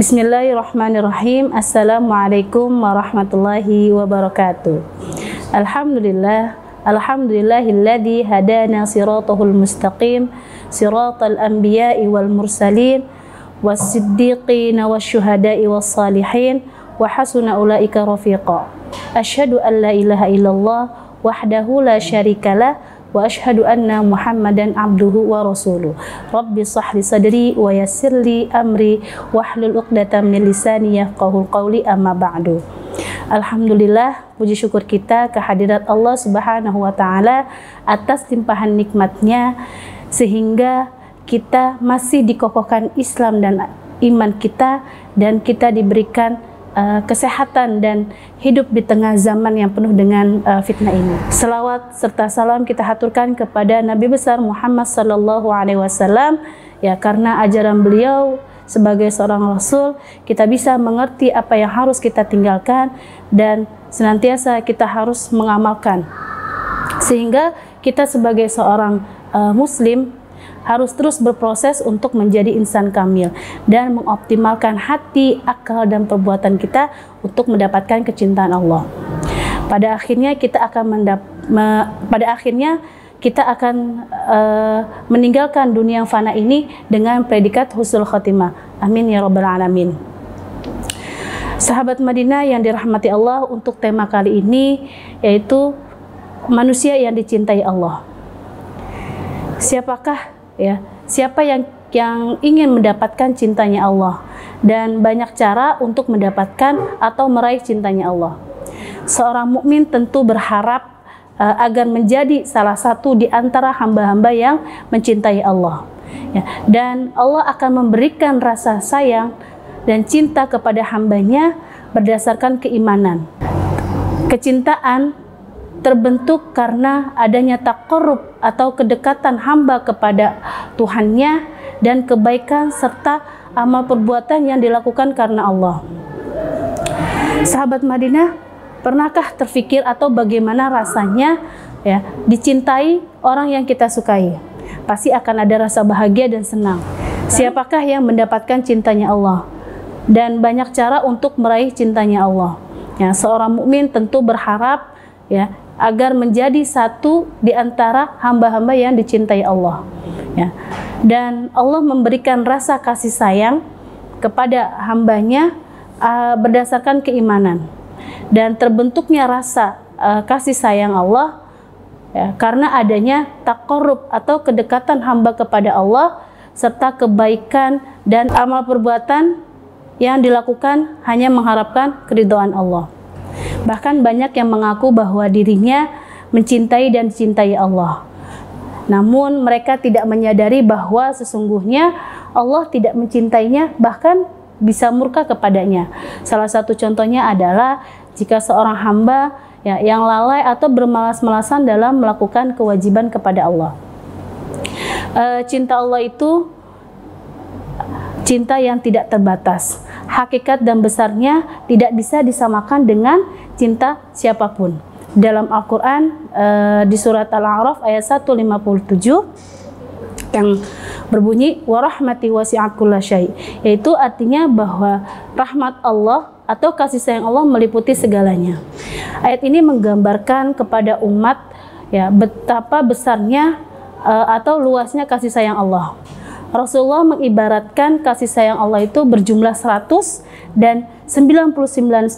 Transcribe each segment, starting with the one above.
Bismillahirrahmanirrahim. Assalamualaikum warahmatullahi wabarakatuh. Alhamdulillahilladzi hadana siratal mustaqim, siratal anbiya'i wal mursalin, was-siddiqin wasyuhada'i was-salihin, wa hasuna ulaika rafiqa. Asyhadu an la ilaha illallah wahdahu la syarikalah, wa asyhadu anna Muhammadan abduhu wa rasuluh. Rabbi shrah li sadri wa yassir li amri wahlul 'uqdatam min lisani yafqahul qawli, amma ba'du. Alhamdulillah, puji syukur kita kehadirat Allah Subhanahu wa taala atas limpahan nikmatnya sehingga kita masih dikokohkan Islam dan iman kita, dan kita diberikan kesehatan dan hidup di tengah zaman yang penuh dengan fitnah ini. Selawat serta salam kita haturkan kepada Nabi besar Muhammad sallallahu alaihi wasallam, ya, karena ajaran beliau sebagai seorang rasul kita bisa mengerti apa yang harus kita tinggalkan dan senantiasa kita harus mengamalkan, sehingga kita sebagai seorang muslim harus terus berproses untuk menjadi insan kamil dan mengoptimalkan hati, akal, dan perbuatan kita untuk mendapatkan kecintaan Allah. Pada akhirnya kita akan meninggalkan dunia yang fana ini dengan predikat husnul khotimah. Amin ya rabbal alamin. Sahabat Madinah yang dirahmati Allah, untuk tema kali ini yaitu manusia yang dicintai Allah. Siapa yang ingin mendapatkan cintanya Allah, dan banyak cara untuk mendapatkan atau meraih cintanya Allah. Seorang mukmin tentu berharap agar menjadi salah satu di antara hamba-hamba yang mencintai Allah, ya, dan Allah akan memberikan rasa sayang dan cinta kepada hambanya berdasarkan keimanan. Kecintaan terbentuk karena adanya taqarrub atau kedekatan hamba kepada Tuhannya dan kebaikan serta amal perbuatan yang dilakukan karena Allah. Sahabat Madinah, pernahkah terfikir atau bagaimana rasanya, ya, dicintai orang yang kita sukai? Pasti akan ada rasa bahagia dan senang. Siapakah yang mendapatkan cintanya Allah? Dan banyak cara untuk meraih cintanya Allah. Ya, seorang mukmin tentu berharap, ya, agar menjadi satu di antara hamba-hamba yang dicintai Allah, ya. Dan Allah memberikan rasa kasih sayang kepada hambanya berdasarkan keimanan, dan terbentuknya rasa kasih sayang Allah, ya, karena adanya taqarrub atau kedekatan hamba kepada Allah serta kebaikan dan amal perbuatan yang dilakukan hanya mengharapkan keridhaan Allah. Bahkan banyak yang mengaku bahwa dirinya mencintai dan dicintai Allah. Namun mereka tidak menyadari bahwa sesungguhnya Allah tidak mencintainya, bahkan bisa murka kepadanya. Salah satu contohnya adalah jika seorang hamba, ya, yang lalai atau bermalas-malasan dalam melakukan kewajiban kepada Allah. Cinta Allah itu cinta yang tidak terbatas. Hakikat dan besarnya tidak bisa disamakan dengan cinta siapapun. Dalam Al-Quran, di surat Al-A'raf ayat 157 yang berbunyi wa rahmati wasi'at kulla syai', yaitu artinya bahwa rahmat Allah atau kasih sayang Allah meliputi segalanya. Ayat ini menggambarkan kepada umat, ya, betapa besarnya atau luasnya kasih sayang Allah. Rasulullah mengibaratkan kasih sayang Allah itu berjumlah 100 dan 99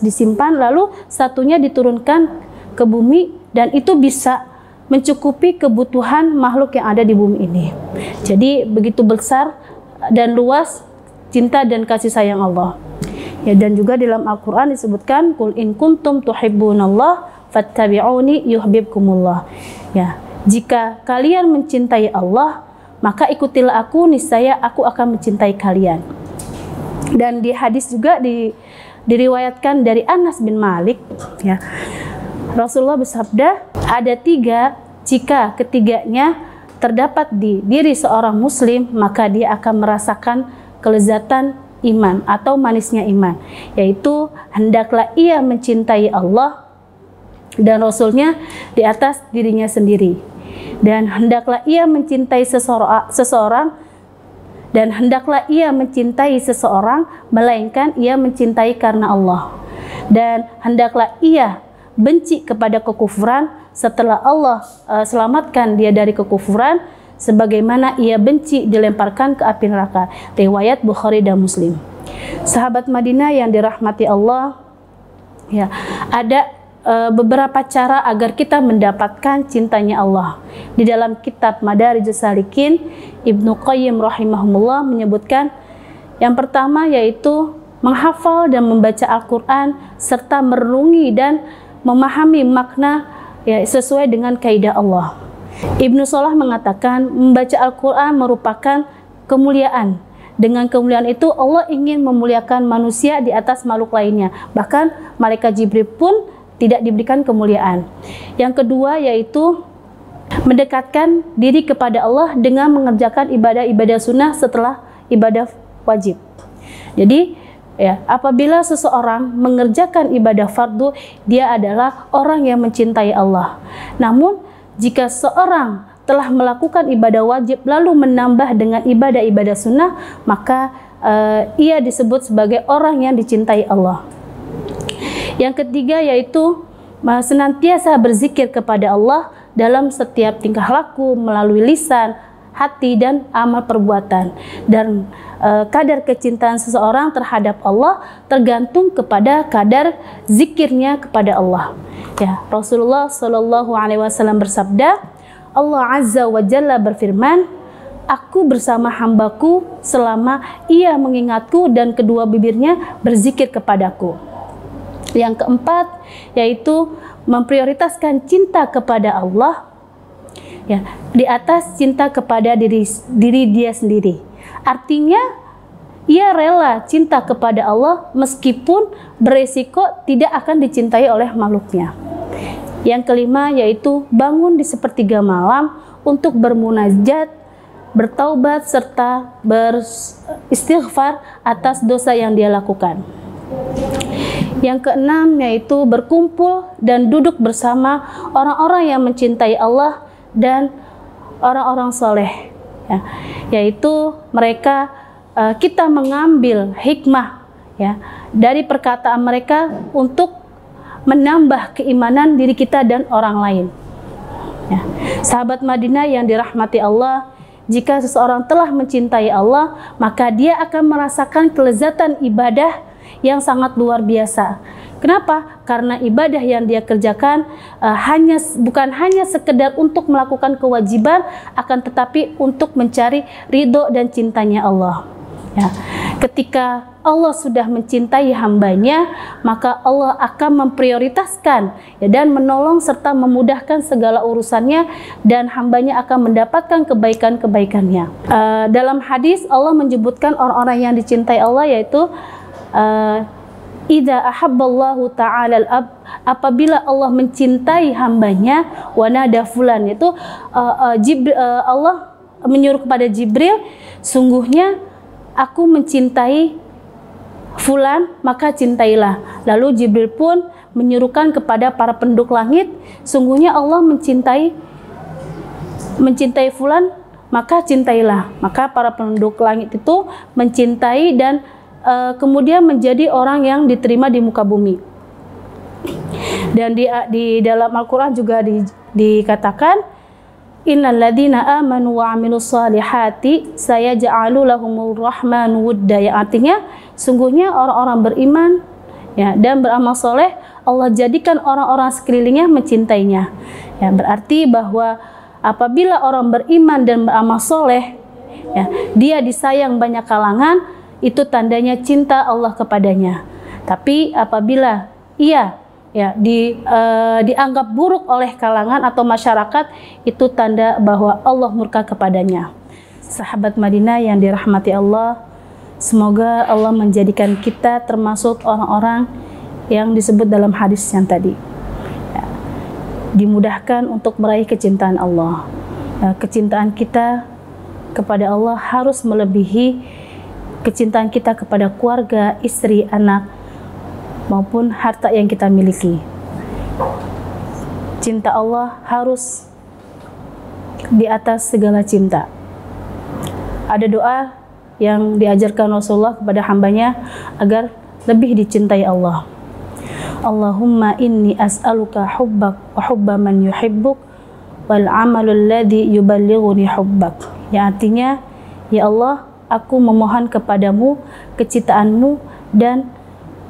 disimpan, lalu satunya diturunkan ke bumi, dan itu bisa mencukupi kebutuhan makhluk yang ada di bumi ini. Jadi begitu besar dan luas cinta dan kasih sayang Allah. Ya, dan juga dalam Al-Quran disebutkan qul in kuntum tuhibbunallah fattabi'uni yuhibbukumullah. Ya, jika kalian mencintai Allah, maka ikutilah aku, niscaya aku akan mencintai kalian. Dan di hadis juga diriwayatkan dari Anas bin Malik, ya, Rasulullah bersabda, ada 3, jika ketiganya terdapat di diri seorang muslim, maka dia akan merasakan kelezatan iman atau manisnya iman, yaitu hendaklah ia mencintai Allah dan Rasulnya di atas dirinya sendiri, dan hendaklah ia mencintai seseorang Dan hendaklah ia mencintai seseorang melainkan ia mencintai karena Allah. Dan hendaklah ia benci kepada kekufuran setelah Allah selamatkan dia dari kekufuran, sebagaimana ia benci dilemparkan ke api neraka. Riwayat Bukhari dan Muslim. Sahabat Madinah yang dirahmati Allah, ya, ada beberapa cara agar kita mendapatkan cintanya Allah. Di dalam kitab Madarijus Salikin, Ibnu Qayyim rahimahullah menyebutkan yang pertama yaitu menghafal dan membaca Al-Quran serta merenungi dan memahami makna, ya, sesuai dengan kaidah Allah. Ibnu Salah mengatakan membaca Al-Quran merupakan kemuliaan. Dengan kemuliaan itu Allah ingin memuliakan manusia di atas makhluk lainnya. Bahkan malaikat Jibril pun tidak diberikan kemuliaan. Yang kedua yaitu mendekatkan diri kepada Allah dengan mengerjakan ibadah-ibadah sunnah setelah ibadah wajib. Jadi, ya, apabila seseorang mengerjakan ibadah fardu, dia adalah orang yang mencintai Allah. Namun, jika seorang telah melakukan ibadah wajib lalu menambah dengan ibadah-ibadah sunnah, maka ia disebut sebagai orang yang dicintai Allah. Yang ketiga yaitu senantiasa berzikir kepada Allah dalam setiap tingkah laku melalui lisan, hati, dan amal perbuatan. Dan kadar kecintaan seseorang terhadap Allah tergantung kepada kadar zikirnya kepada Allah. Ya, Rasulullah Shallallahu Alaihi Wasallam bersabda, Allah Azza wa Jalla berfirman, aku bersama hambaku selama ia mengingatku dan kedua bibirnya berzikir kepadaku. Yang keempat yaitu memprioritaskan cinta kepada Allah, ya, di atas cinta kepada diri dia sendiri. Artinya ia rela cinta kepada Allah meskipun beresiko tidak akan dicintai oleh makhluknya. Yang kelima yaitu bangun di sepertiga malam untuk bermunajat, bertaubat serta beristighfar atas dosa yang dia lakukan. Yang keenam yaitu berkumpul dan duduk bersama orang-orang yang mencintai Allah dan orang-orang soleh, ya, yaitu mereka kita mengambil hikmah, ya, dari perkataan mereka untuk menambah keimanan diri kita dan orang lain. Ya. Sahabat Madinah yang dirahmati Allah, jika seseorang telah mencintai Allah, maka dia akan merasakan kelezatan ibadah yang sangat luar biasa. Kenapa? Karena ibadah yang dia kerjakan bukan hanya sekedar untuk melakukan kewajiban, akan tetapi untuk mencari ridho dan cintanya Allah. Ya. Ketika Allah sudah mencintai hambanya, maka Allah akan memprioritaskan, ya, dan menolong serta memudahkan segala urusannya, dan hambanya akan mendapatkan kebaikan-kebaikannya. Dalam hadis Allah menyebutkan orang-orang yang dicintai Allah yaitu idza ahabballahu ta'ala al-ab, apabila Allah mencintai hambanya, wa nada fulan, itu Allah menyuruh kepada Jibril, sungguhnya aku mencintai fulan, maka cintailah. Lalu Jibril pun menyuruhkan kepada para penduduk langit, sungguhnya Allah mencintai fulan, maka cintailah. Maka para penduduk langit itu mencintai dan kemudian menjadi orang yang diterima di muka bumi. Dan di dalam Al-Quran juga dikatakan, innal ladzina amanu wa amilus solihati sayaj'alu lahumur rahmanu wudda, yang artinya sungguhnya orang-orang beriman, ya, dan beramal soleh, Allah jadikan orang-orang sekelilingnya mencintainya. Ya, berarti bahwa apabila orang beriman dan beramal soleh, ya, dia disayang banyak kalangan, itu tandanya cinta Allah kepadanya. Tapi apabila ia, ya, dianggap buruk oleh kalangan atau masyarakat, itu tanda bahwa Allah murka kepadanya. Sahabat Madinah yang dirahmati Allah, semoga Allah menjadikan kita termasuk orang-orang yang disebut dalam hadis yang tadi, ya, dimudahkan untuk meraih kecintaan Allah. Kecintaan kita kepada Allah harus melebihi kecintaan kita kepada keluarga, istri, anak, maupun harta yang kita miliki. Cinta Allah harus di atas segala cinta. Ada doa yang diajarkan Rasulullah kepada hambanya agar lebih dicintai Allah. Allahumma inni as'aluka hubbak wa hubba man yuhibbuk wal amalul ladzi yuballighuni hubbak. Yang artinya, ya Allah, aku memohon kepadamu kecintaanmu dan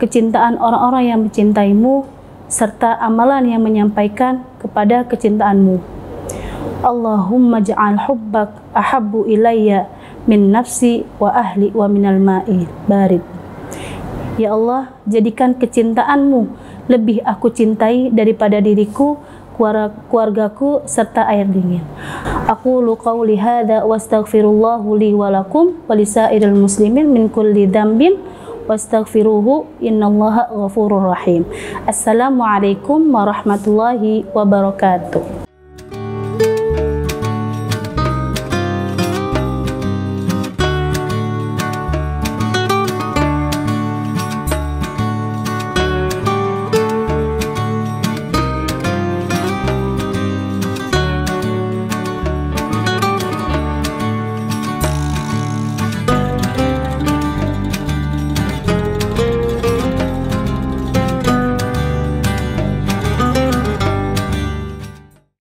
kecintaan orang-orang yang mencintaimu serta amalan yang menyampaikan kepada kecintaanmu. Allahumma ja'al hubbak ahabbu ilayya min nafsi wa ahli wa minal ma'i barid. Ya Allah, jadikan kecintaanmu lebih aku cintai daripada diriku, keluargaku, serta air dingin. Aqulu qawli hadza wa astaghfirullahu li wa lakum wa lisairil muslimin min kulli dzambin wastaghfiruhu innallaha ghafurur rahim. Assalamualaikum warahmatullahi wabarakatuh.